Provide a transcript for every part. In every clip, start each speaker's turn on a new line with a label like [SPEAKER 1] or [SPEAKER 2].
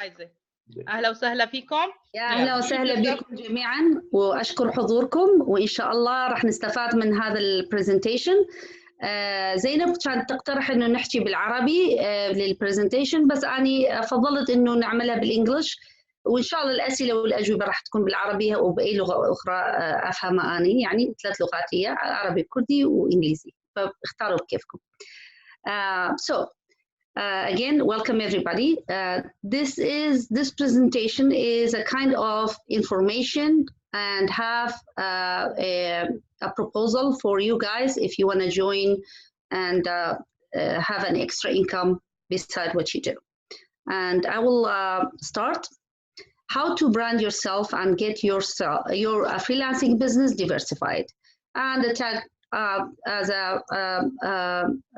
[SPEAKER 1] فايزة. أهلا وسهلا فيكم.
[SPEAKER 2] يا أهلا وسهلا بكم جميعا، وأشكر حضوركم، وإن شاء الله راح نستفاد من هذا البرزنتيشن. زينب كانت تقترح إنه نحكي بالعربي للبرزنتيشن، بس أنا فضلت إنه نعملها بالإنجليش، وإن شاء الله الأسئلة والأجوبة راح تكون بالعربية وبأي لغة أخرى أفهمها أنا، يعني 3 لغات هي عربي كردي وإنجليزي، فاختاروا بكيفكم. Again, welcome everybody. This presentation is a kind of information and have a proposal for you guys if you want to join and have an extra income beside what you do. And I will start how to brand yourself and get your freelancing business diversified. And the tag as a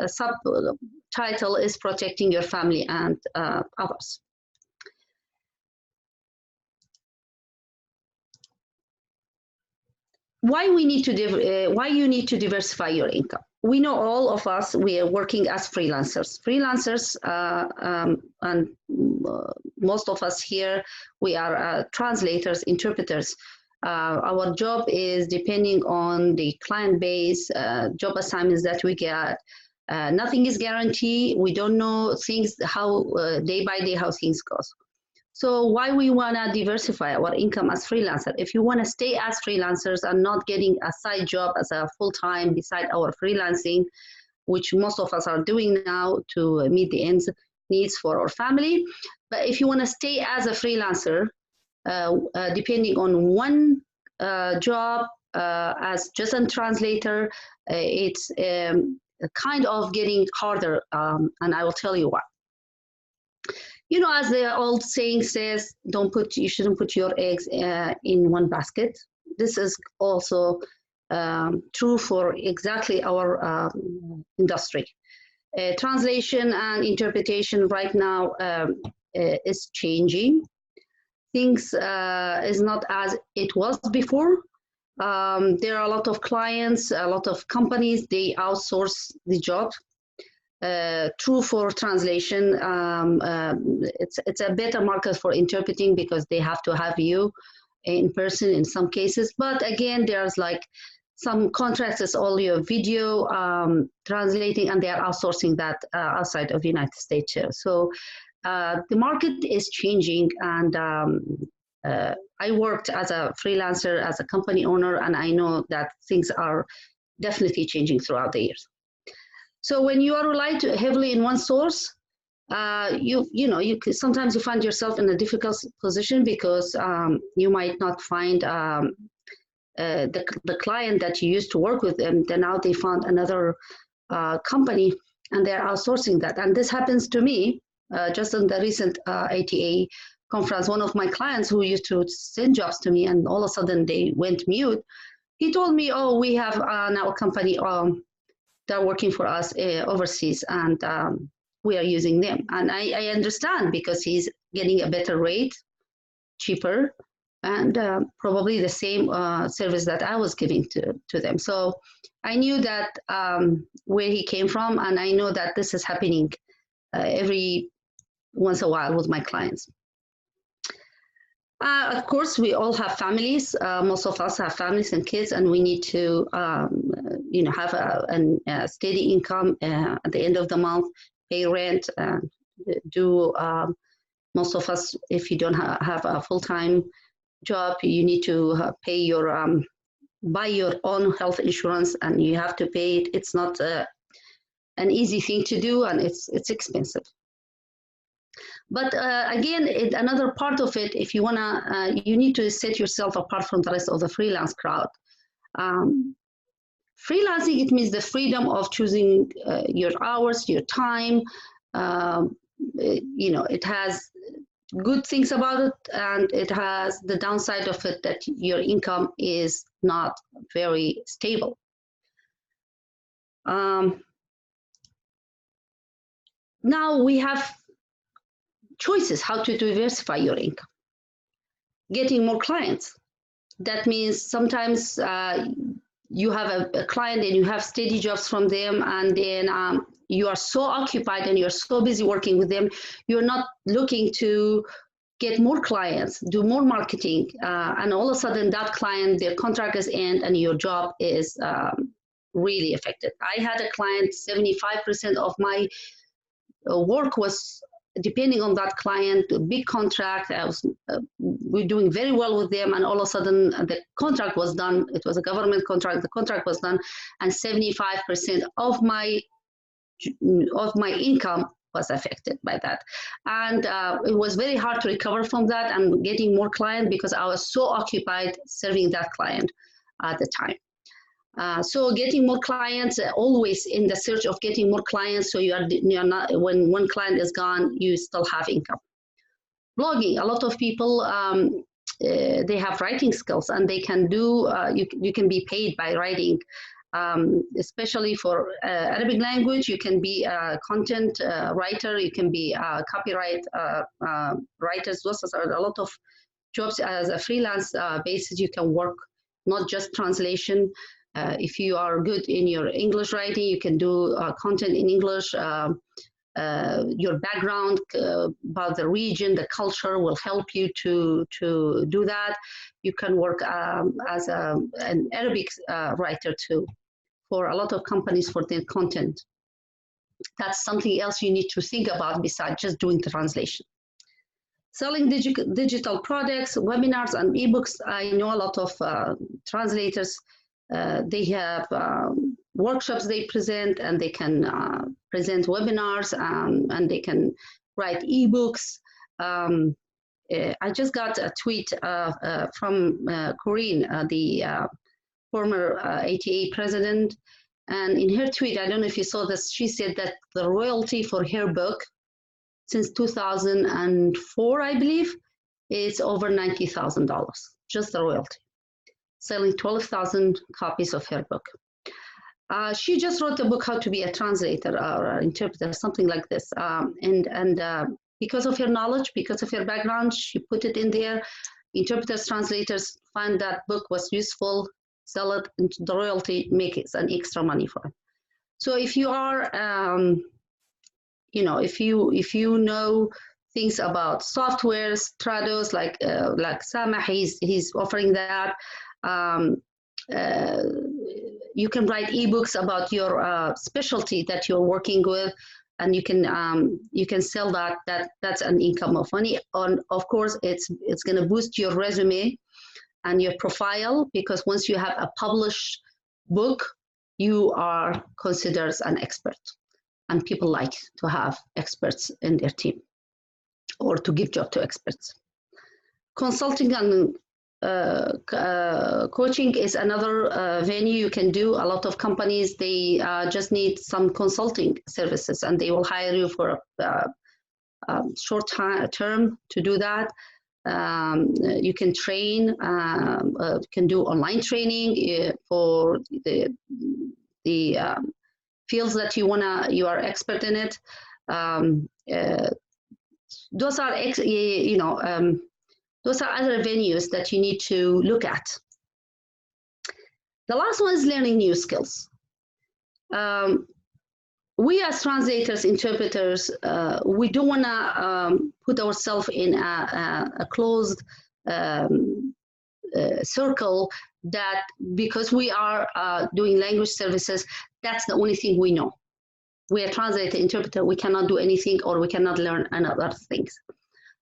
[SPEAKER 2] subtitle is protecting your family and others. Why you need to diversify your income? We know all of us, we are working as freelancers. And most of us here, we are translators, interpreters. Our job is depending on the client base, job assignments that we get. Nothing is guaranteed. We don't know things, how day by day, how things goes. So why we want to diversify our income as freelancer? If you want to stay as freelancers and not getting a side job as a full-time beside our freelancing, which most of us are doing now to meet the needs for our family. But if you want to stay as a freelancer, depending on one job as just a translator, it's kind of getting harder, and I will tell you why. You know, as the old saying says, you shouldn't put your eggs in one basket. This is also true for exactly our industry. Translation and interpretation right now is changing. Things is not as it was before. There are a lot of clients, a lot of companies, they outsource the job. True for translation, it's a better market for interpreting because they have to have you in person in some cases. But again, there's like some contracts is all your video translating, and they are outsourcing that outside of the United States too. So the market is changing, and I worked as a freelancer, as a company owner, and I know that things are definitely changing throughout the years. So when you are relied heavily in one source, sometimes you find yourself in a difficult position because you might not find the client that you used to work with, and then now they found another company and they're outsourcing that. And this happens to me just in the recent ATA conference. One of my clients who used to send jobs to me, and all of a sudden they went mute. He told me, "Oh, we have now a company that are working for us overseas, and we are using them." And I understand because he's getting a better rate, cheaper, and probably the same service that I was giving to them. So I knew that where he came from, and I know that this is happening every once in a while with my clients. Of course, we all have families. Most of us have families and kids, and we need to, have a steady income at the end of the month, pay rent, most of us, if you don't have a full-time job, you need to pay your, buy your own health insurance, and you have to pay it. It's not an easy thing to do, and it's expensive. But again, another part of it, if you wanna, you need to set yourself apart from the rest of the freelance crowd. Freelancing, it means the freedom of choosing your hours, your time. It has good things about it, and it has the downside of it that your income is not very stable. Now we have choices how to diversify your income. Getting more clients. That means sometimes you have a client and you have steady jobs from them, and then you are so occupied and you're so busy working with them, you're not looking to get more clients, do more marketing, and all of a sudden that client, their contract is end and your job is really affected. I had a client, 75% of my work was depending on that client, a big contract. We're doing very well with them, and all of a sudden the contract was done. It was a government contract. The contract was done, and 75% of my income was affected by that. And it was very hard to recover from that and getting more clients because I was so occupied serving that client at the time. So getting more clients, always in the search of getting more clients, so you're not, when one client is gone, you still have income. Blogging, a lot of people, they have writing skills and they can do, you can be paid by writing, especially for Arabic language. You can be a content writer, you can be a copyright writers. Those are a lot of jobs as a freelance basis. You can work not just translation. If you are good in your English writing, you can do content in English. Your background about the region, the culture will help you to do that. You can work as an Arabic writer too, for a lot of companies for their content. That's something else you need to think about besides just doing the translation. Selling digital products, webinars, and ebooks. I know a lot of translators. They have workshops they present, and they can present webinars, and they can write ebooks. I just got a tweet from Corinne, the former ATA president, and in her tweet, I don't know if you saw this, she said that the royalty for her book since 2004, I believe, is over $90,000, just the royalty. Selling 12,000 copies of her book. She just wrote a book, How to be a Translator or Interpreter, something like this. Because of her knowledge, because of her background, she put it in there. Interpreters, translators find that book was useful, sell it, and the royalty makes an extra money for it. So if you are, if you know things about softwares, Trados, like Samah, he's offering that. You can write ebooks about your specialty that you're working with, and you can sell that. That's an income of money. Of course, it's going to boost your resume and your profile, because once you have a published book, you are considered an expert, and people like to have experts in their team or to give job to experts. Consulting and coaching is another venue you can do. A lot of companies, they just need some consulting services, and they will hire you for a short term to do that. You can train, can do online training for the fields that you are expert in it. Those are those are other venues that you need to look at. The last one is learning new skills. We as translators, interpreters, we don't want to put ourselves in a closed circle that because we are doing language services, that's the only thing we know. We are translator, interpreter, we cannot do anything, or we cannot learn other things.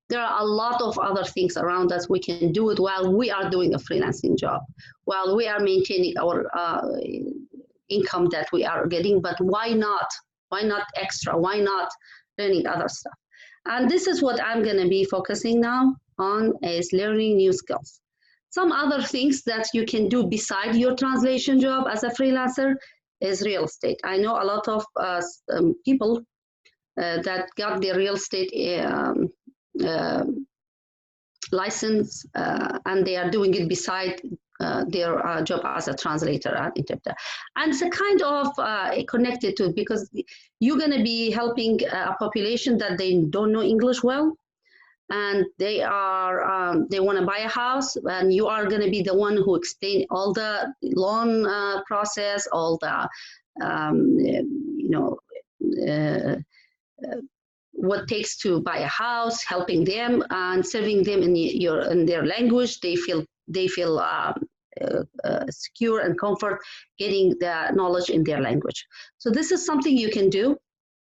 [SPEAKER 2] There are a lot of other things around us. We can do it while we are doing a freelancing job, while we are maintaining our income that we are getting. But why not? Why not extra? Why not learning other stuff? And this is what I'm going to be focusing now on, is learning new skills. Some other things that you can do beside your translation job as a freelancer is real estate. I know a lot of people that got their real estate license, and they are doing it beside their job as a translator and interpreter. And it's a kind of connected to, because you're going to be helping a population that they don't know English well, and they want to buy a house, and you are going to be the one who explain all the loan process, all the what takes to buy a house, helping them and serving them in their language. They feel secure and comfort getting the knowledge in their language. So this is something you can do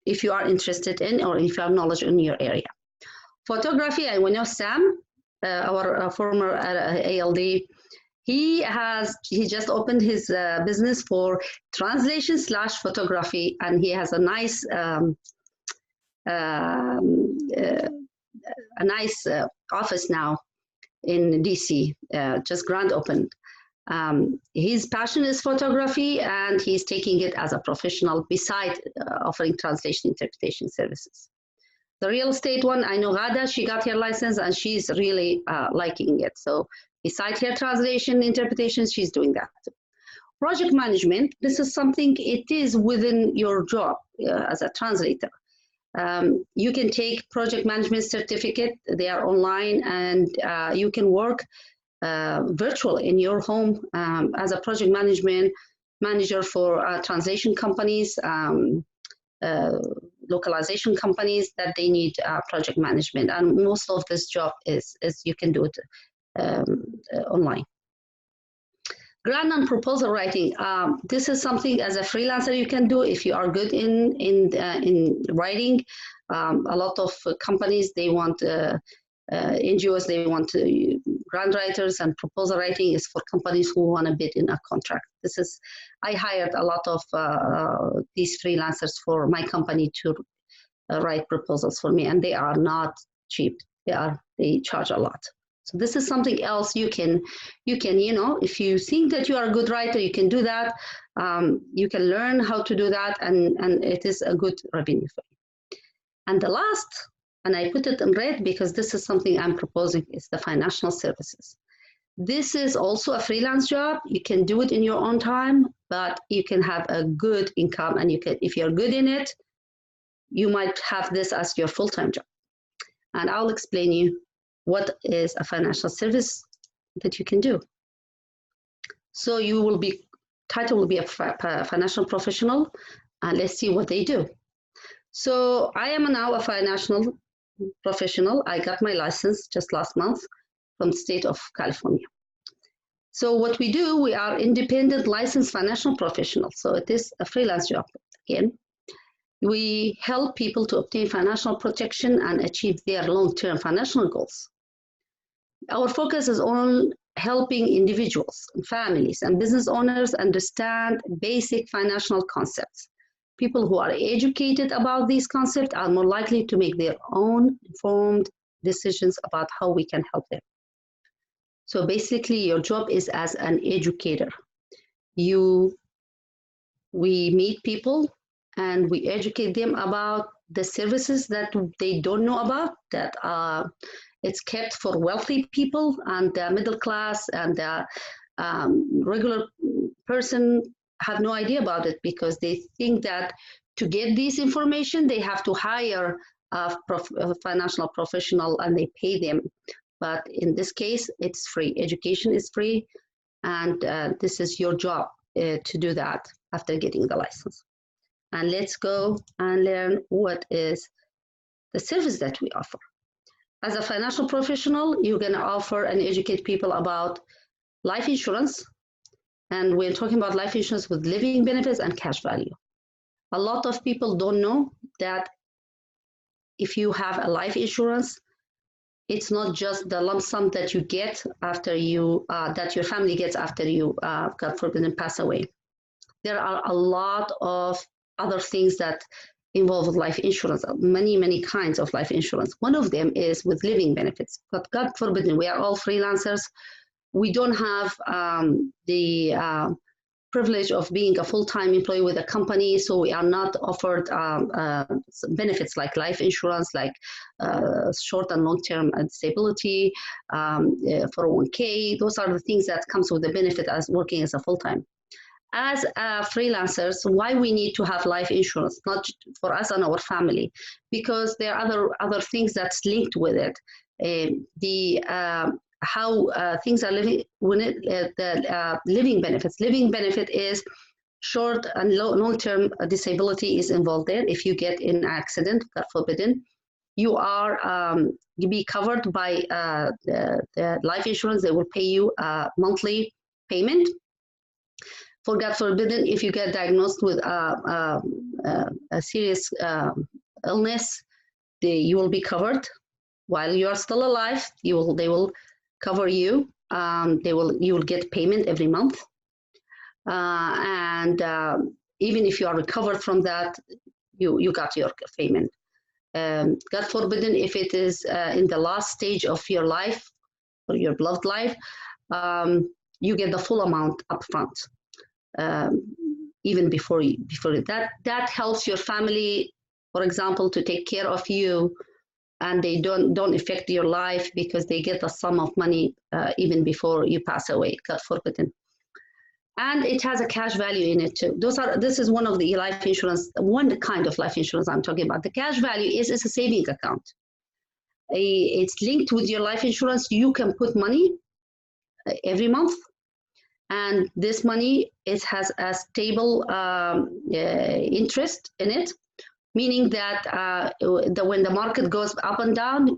[SPEAKER 2] if you are interested in, or if you have knowledge in your area. Photography, I know Sam, our former ALD, he just opened his business for translation/photography, and he has a nice office now in DC, just grand opened. His passion is photography, and he's taking it as a professional beside offering translation interpretation services. The real estate one, I know Ghada, she got her license and she's really liking it. So besides her translation interpretation, she's doing that too. Project management, this is something, it is within your job as a translator. You can take project management certificate, they are online, and you can work virtual in your home as a project management manager for translation companies, localization companies that they need project management, and most of this job is you can do it online. Grant and proposal writing. This is something as a freelancer you can do if you are good in writing. A lot of companies, they want NGOs, they want grant writers, and proposal writing is for companies who want to bid in a contract. I hired a lot of these freelancers for my company to write proposals for me, and they are not cheap. They charge a lot. So this is something else you can, if you think that you are a good writer, you can do that. You can learn how to do that, and it is a good revenue for you. And the last, and I put it in red because this is something I'm proposing, is the financial services. This is also a freelance job. You can do it in your own time, but you can have a good income, and you can, if you're good in it, you might have this as your full-time job. And I'll explain you what is a financial service that you can do. So you will be, title will be a financial professional, and let's see what they do. So I am now a financial professional. I got my license just last month from the state of California. So what we do, we are independent licensed financial professionals. So it is a freelance job again. We help people to obtain financial protection and achieve their long-term financial goals. Our focus is on helping individuals, families, and business owners understand basic financial concepts. People who are educated about these concepts are more likely to make their own informed decisions about how we can help them. So basically, your job is as an educator. We meet people and we educate them about the services that they don't know about, that it's kept for wealthy people, and the middle class and the regular person have no idea about it, because they think that to get this information, they have to hire a financial professional and they pay them. But in this case, it's free. Education is free, and this is your job to do that after getting the license. And let's go and learn what is the service that we offer. As a financial professional, you're going to offer and educate people about life insurance. And we're talking about life insurance with living benefits and cash value. A lot of people don't know that if you have a life insurance, it's not just the lump sum that you get after you, that your family gets after you, God forbid, pass away. There are a lot of other things that involve life insurance, many kinds of life insurance. One of them is with living benefits. But God forbid, we are all freelancers. We don't have the privilege of being a full-time employee with a company, so we are not offered benefits like life insurance, like short and long-term disability, 401k. Those are the things that comes with the benefit as working as a full-time. As freelancers, why we need to have life insurance, not for us and our family, because there are other things that's linked with it. How things are living, when the living benefits. Living benefit is short and long-term disability is involved there. If you get in an accident, God forbidden, you are you be covered by the life insurance. They will pay you a monthly payment. For God forbidden, if you get diagnosed with a serious illness, you will be covered while you are still alive. They will cover you. You will get payment every month, and even if you are recovered from that, you got your payment. God forbidden, if it is in the last stage of your life or your beloved life, you get the full amount upfront. Even before that helps your family, for example, to take care of you, and they don't affect your life because they get a sum of money even before you pass away, God forbidden. And it has a cash value in it too. This is one of the life insurance, one kind of life insurance I'm talking about. The cash value is a saving account. It's linked with your life insurance. You can put money every month, and this money has a stable interest in it, meaning that when the market goes up and down,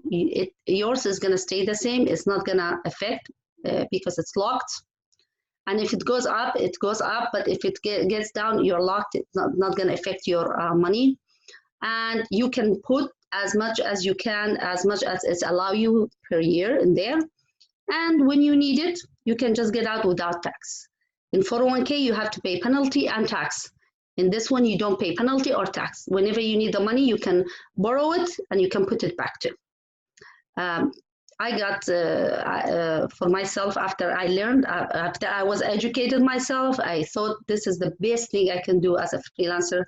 [SPEAKER 2] yours is going to stay the same. It's not going to affect because it's locked. And if it goes up, it goes up. But if it gets down, you're locked. It's not going to affect your money. And you can put as much as you can, as much as it's allow you per year in there. And when you need it, you can just get out without tax. In 401k, you have to pay penalty and tax. In this one, you don't pay penalty or tax. Whenever you need the money, you can borrow it and you can put it back to. I got, for myself, after I learned, after I was educated myself, I thought this is the best thing I can do as a freelancer.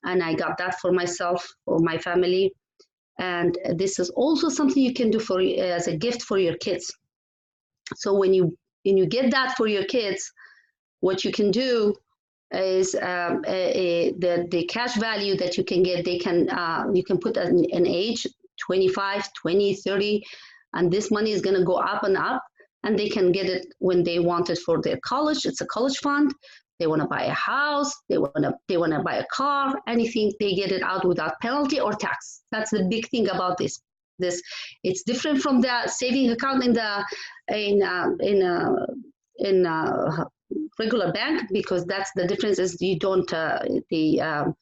[SPEAKER 2] And I got that for myself, for my family. And this is also something you can do as a gift for your kids. So when you get that for your kids, what you can do is the cash value that you can get, you can put an age, 25, 20, 30, and this money is going to go up and up, and they can get it when they want it for their college. It's a college fund. They want to buy a house. They want to buy a car. Anything, they get it out without penalty or tax. That's the big thing about this. It's different from the saving account in regular bank, because that's the difference is you don't the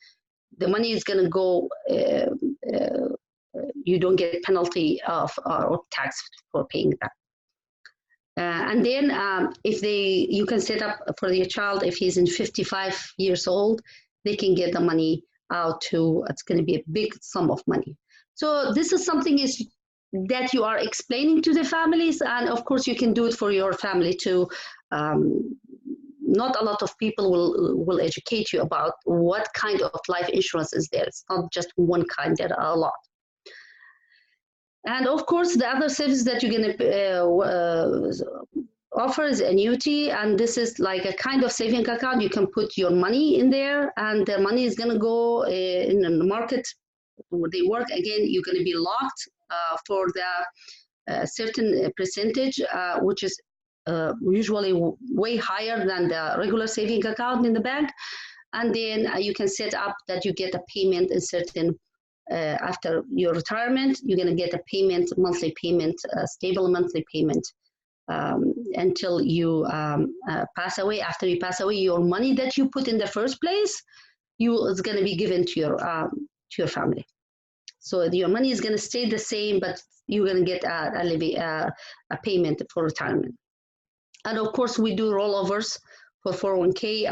[SPEAKER 2] money is going to go. You don't get penalty or tax for paying that. And then you can set up for your child, if he's in 55 years old, they can get the money out to, it's going to be a big sum of money. So this is something that you are explaining to the families, and of course you can do it for your family too. Not a lot of people will educate you about what kind of life insurance is there. It's not just one kind, there are a lot. And of course, the other service that you're going to offer is annuity, and this is like a kind of saving account. You can put your money in there, and the money is going to go in the market where they work. Again, you're going to be locked for the certain percentage, which is usually way higher than the regular saving account in the bank. And then you can set up that you get a payment in certain after your retirement, you're going to get a payment, monthly payment, stable monthly payment until you pass away. After you pass away, your money that you put in the first place, it's going to be given to your family. So your money is going to stay the same, but you're going to get a payment for retirement. And of course, we do rollovers for 401k,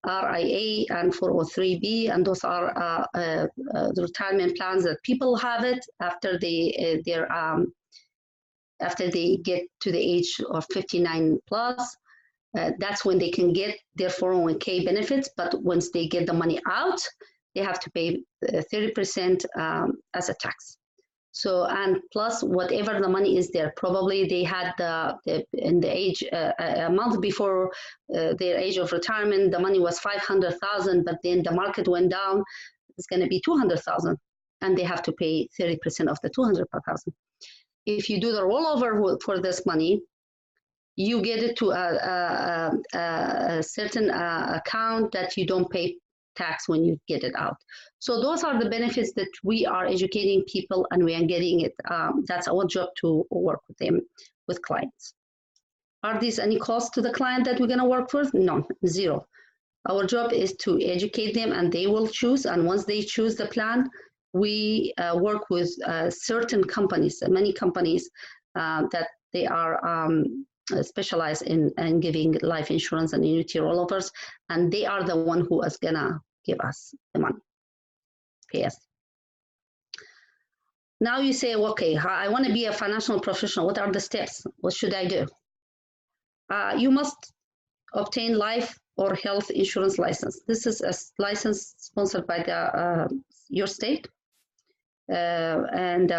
[SPEAKER 2] RIA, and 403b, and those are the retirement plans that people have it after they get to the age of 59 plus. That's when they can get their 401k benefits, but once they get the money out, they have to pay 30% as a tax. So, and plus whatever the money is there, probably they had in the age, a month before their age of retirement, the money was 500,000, but then the market went down, it's going to be 200,000, and they have to pay 30% of the 200,000. If you do the rollover for this money, you get it to a certain account that you don't pay tax when you get it out. So those are the benefits that we are educating people, and we are getting it. That's our job, to work with them, with clients. Are these any cost to the client that we're going to work with? No, zero. Our job is to educate them, and they will choose. And once they choose the plan, we work with certain companies, many companies that they are specialized in giving life insurance and annuity rollovers, and they are the one who is gonna give us the money, pay us. Now you say, okay, I want to be a financial professional. What are the steps? What should I do? You must obtain life or health insurance license. This is a license sponsored by your state, and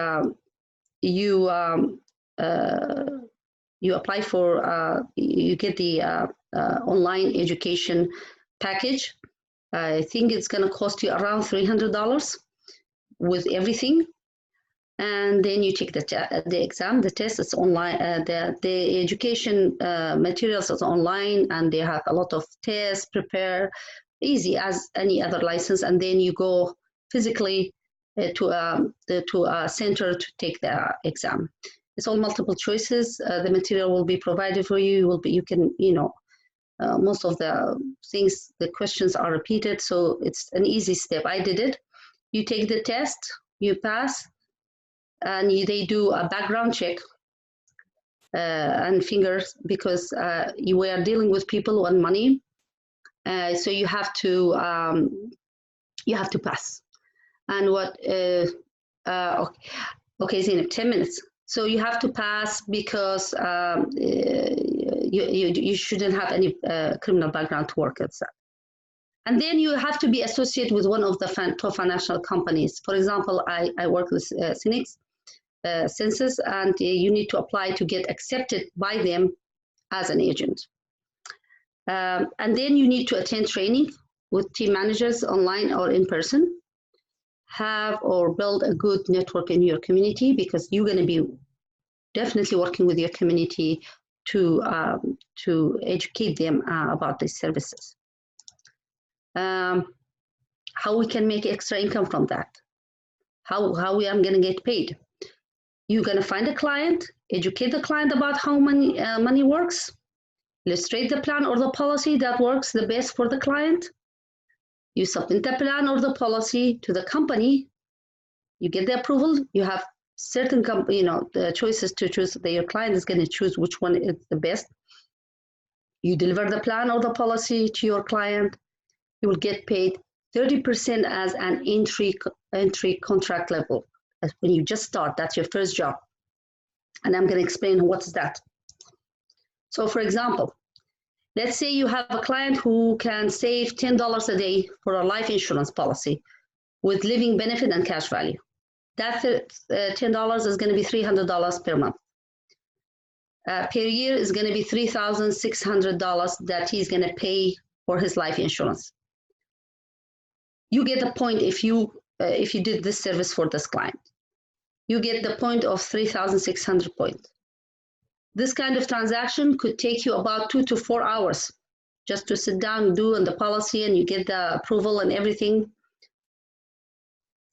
[SPEAKER 2] you apply for, you get the online education package. I think it's going to cost you around $300 with everything. And then you take the exam, the test is online. The education materials is online, and they have a lot of tests prepared, easy as any other license. And then you go physically to a center to take the exam. It's all multiple choices. The material will be provided for you. You can, most of the things, the questions are repeated, so it's an easy step. I did it. You take the test, you pass, and they do a background check and fingers, because you are dealing with people and money, so you have to pass. And what? Okay, Zainab, 10 minutes. So you have to pass, because you shouldn't have any criminal background to work at that. And then you have to be associated with one of the top financial companies. For example, I work with Census, and you need to apply to get accepted by them as an agent. And then you need to attend training with team managers, online or in person. Have or build a good network in your community, because you're going to be definitely working with your community to educate them about these services. How we can make extra income from that? How we are going to get paid? You're going to find a client, educate the client about how money works, illustrate the plan or the policy that works the best for the client. You submit the plan or the policy to the company. You get the approval. You have certain the choices to choose. Your client is going to choose which one is the best. You deliver the plan or the policy to your client. You will get paid 30% as an entry contract level. When you just start, that's your first job. And I'm going to explain what's that. So for example, let's say you have a client who can save $10 a day for a life insurance policy with living benefit and cash value. That $10 is going to be $300 per month. Per year is going to be $3,600 that he's going to pay for his life insurance. You get the point if you did this service for this client. You get the point of 3,600 points. This kind of transaction could take you about 2 to 4 hours just to sit down and do on the policy, and you get the approval and everything.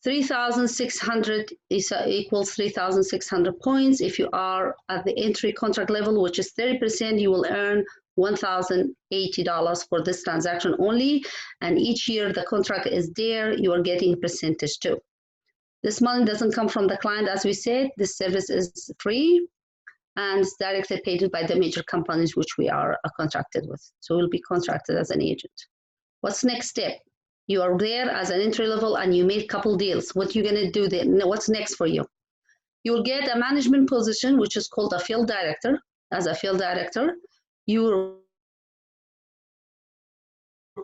[SPEAKER 2] 3,600 equals 3,600 points. If you are at the entry contract level, which is 30%, you will earn $1,080 for this transaction only. And each year the contract is there, you are getting a percentage too. This money doesn't come from the client, as we said. This service is free and it's directly paid by the major companies which we are contracted with. So we'll be contracted as an agent. What's next step? You are there as an entry level and you made a couple deals. What are you going to do then? What's next for you? You'll get a management position, which is called a field director. As a field director, your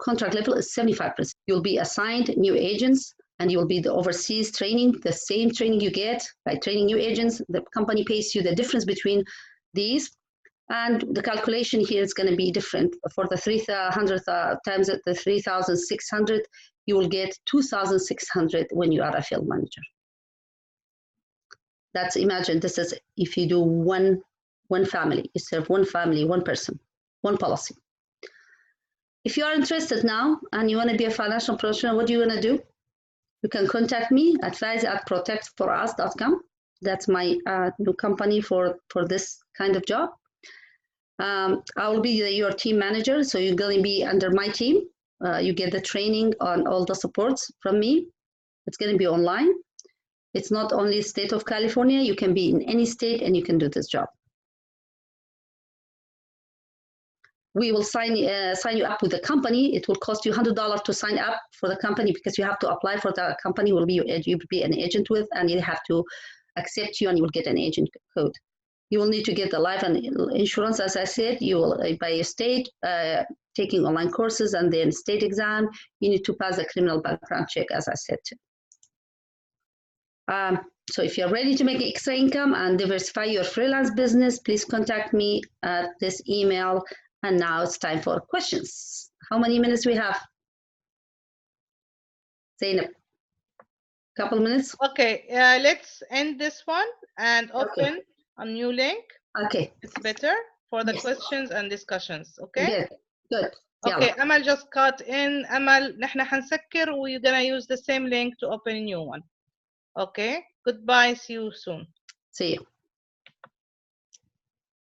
[SPEAKER 2] contract level is 75%. You'll be assigned new agents and you'll be the overseas training, the same training you get by training new agents. The company pays you the difference between these. And the calculation here is going to be different. For the 300 times the 3,600, you will get 2,600 when you are a field manager. That's, imagine this is if you do one family, you serve one family, one person, one policy. if you are interested now and you want to be a financial professional, what do you want to do? You can contact me at faize@protectforus.com. That's my new company for this kind of job. I will be your team manager, so you're going to be under my team. You get the training on all the supports from me. It's going to be online. It's not only state of California. You can be in any state and you can do this job. We will sign you up with the company. It will cost you $100 to sign up for the company because you have to apply for the company. You will be an agent with, and you have to accept you, and you will get an agent code. You will need to get the life and insurance, as I said. You will, by your state, taking online courses and then state exam. You need to pass the criminal background check, as I said. So if you're ready to make extra income and diversify your freelance business, please contact me at this email. And now it's time for questions. How many minutes we have? Zainab, couple minutes?
[SPEAKER 1] Okay, let's end this one and open a new link.
[SPEAKER 2] Okay.
[SPEAKER 1] It's better for the questions and discussions. Okay?
[SPEAKER 2] Good.
[SPEAKER 1] Okay, Amal just cut in. Amal, نحن حنسكر. We're gonna use the same link to open a new one. Okay? Goodbye. See you soon.
[SPEAKER 2] See you.